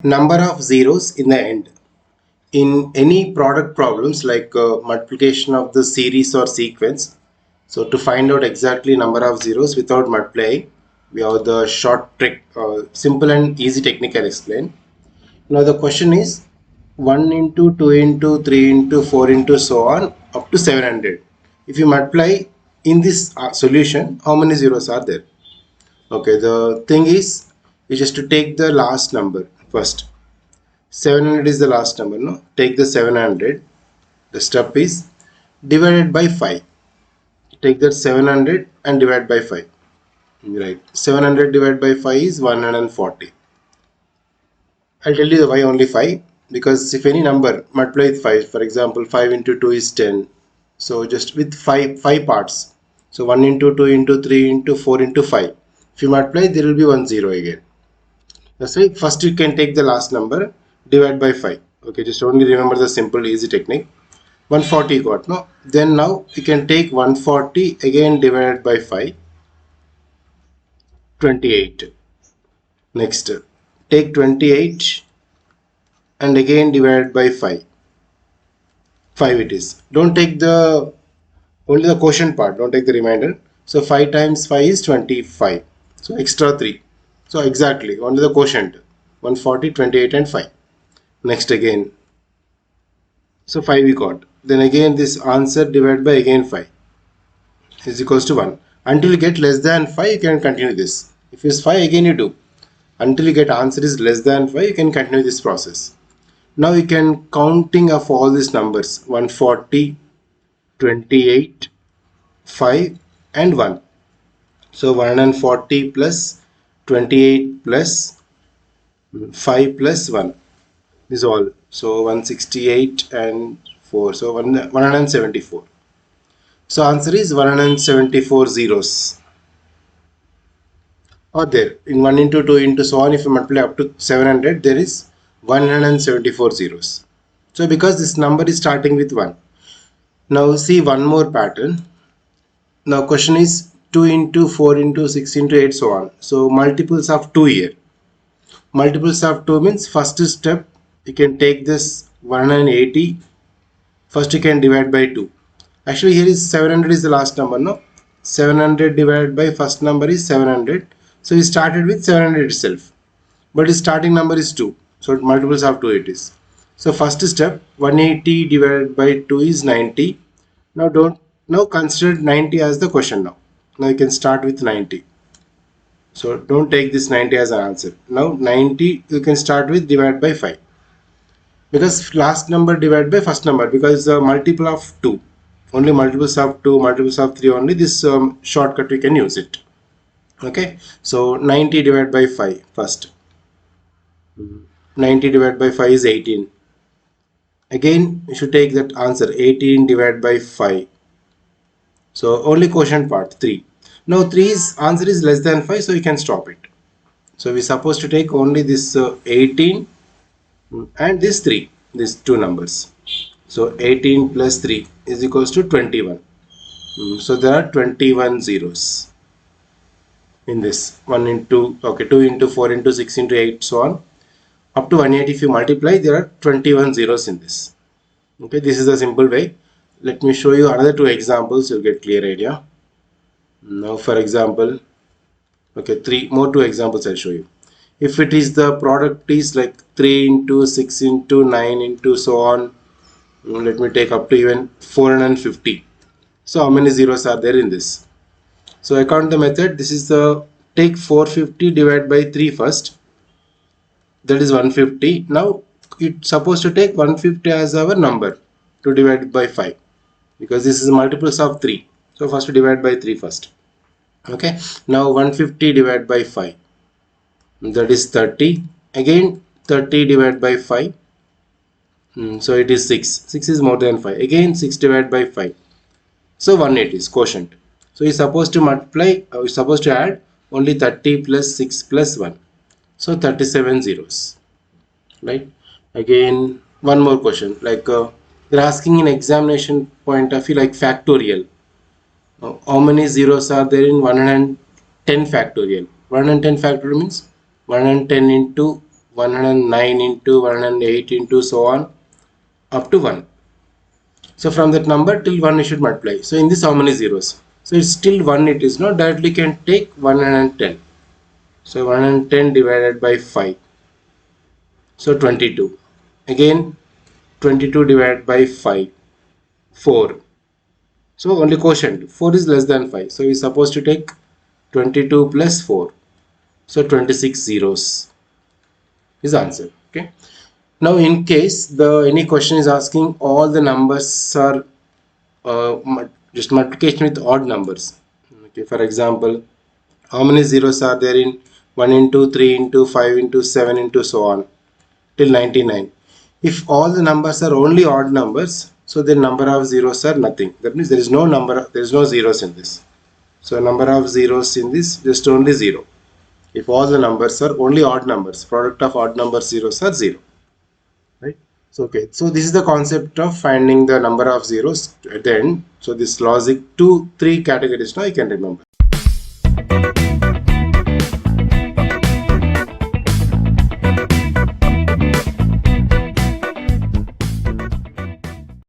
number of zeros in the end. In any product problems like multiplication of the series or sequence, so to find out exactly number of zeros without multiplying, we have the short trick, simple and easy technique I'll explain. Now the question is 1 into 2 into 3 into 4 into so on up to 700. If you multiply in this solution, how many zeros are there? Okay, the thing is, you just to take the last number first. 700 is the last number, no? Take the 700. The step is divided by 5. Take that 700 and divide by 5. Right. 700 divided by 5 is 140. I'll tell you the why only 5. Because if any number multiply with 5, for example, 5 into 2 is 10. So just with 5 parts. So 1 into 2 into 3 into 4 into 5. If you multiply, there will be 1 0 again. That's why first you can take the last number, divide by 5. Okay, just only remember the simple easy technique. 140 got, no? Then now you can take 140 again divided by 5. 28. Next, take 28 and again divided by 5. 5 it is. Don't take the only the quotient part, don't take the remainder. So 5 times 5 is 25. So extra 3. So exactly, only the quotient. 140, 28 and 5. Next again. So 5 we got. Then again this answer divided by again 5 is equals to 1. Until you get less than 5, you can continue this. If it's 5, again you do. Until you get answer is less than 5, you can continue this process. Now you can counting of all these numbers 140, 28, 5 and 1. So 140 plus 28 plus 5 plus 1 is all. So 168 and 4. So 174. So answer is 174 zeros. Or there in 1 into 2 into so on, if you multiply up to 700, there is 174 zeros. So because this number is starting with 1. Now see one more pattern. Now question is 2 into 4 into 6 into 8 so on. So multiples of 2 here. Multiples of 2 means first step you can take this 180. First you can divide by 2. Actually here is 700 is the last number, no? 700 divided by first number is 700. So we started with 700 itself. But the starting number is 2. So multiples of 2 it is. So first step 180 divided by 2 is 90. Now consider 90 as the question now. Now you can start with 90. So don't take this 90 as an answer. Now 90 you can start with divide by 5. Because last number divided by first number, because the multiple of 2. Only multiples of 2, multiples of 3 only, this shortcut we can use it. Okay, so 90 divided by 5 first. 90 divided by 5 is 18. Again you should take that answer 18 divided by 5. So only quotient part 3. Now 3's answer is less than 5, so you can stop it. So we supposed to take only this 18 and this 3, these two numbers. So 18 plus 3 is equals to 21. So there are 21 zeros in this. 1 into, okay, 2 into 4 into 6 into 8 so on. Up to 180 if you multiply, there are 21 zeros in this. Okay, this is a simple way. Let me show you another 2 examples, you'll get clear idea. Now for example, okay, 2 examples I'll show you. If it is the product is like 3 into 6 into 9 into so on, let me take up to even 450. So how many zeros are there in this? So according to the method, this is the take 450 divided by 3 first. That is 150. Now it's supposed to take 150 as our number to divide by 5. Because this is multiples of 3. So first to divide by 3 first. Okay. Now 150 divided by 5. That is 30. Again 30 divided by 5. So it is 6. 6 is more than 5. Again 6 divided by 5. So 180 is quotient. So you're supposed to multiply, you're supposed to add only 30 plus 6 plus 1. So 37 zeros. Right. Again one more question. Like they're asking in examination point of view like factorial. How many zeros are there in 110 factorial? 110 factorial means 110 into 109 into 108 into so on up to 1. So from that number till 1 you should multiply. So in this how many zeros? So it's still 1 it is not, directly can take 110. So 110 divided by 5. So 22. Again 22 divided by 5. 4. So only quotient. 4 is less than 5. So we're supposed to take 22 plus 4. So 26 zeros is the answer. Okay. Now in case the any question is asking all the numbers are just multiplication with odd numbers. Okay. For example, how many zeros are there in 1 into 3 into 5 into 7 into so on till 99? If all the numbers are only odd numbers, so the number of zeros are nothing. That means there is no number, there is no zeros in this. So number of zeros in this just only 0. If all the numbers are only odd numbers, product of odd numbers zeros are 0. Right? So okay. So this is the concept of finding the number of zeros at the end. So this logic 2, 3 categories now you can remember.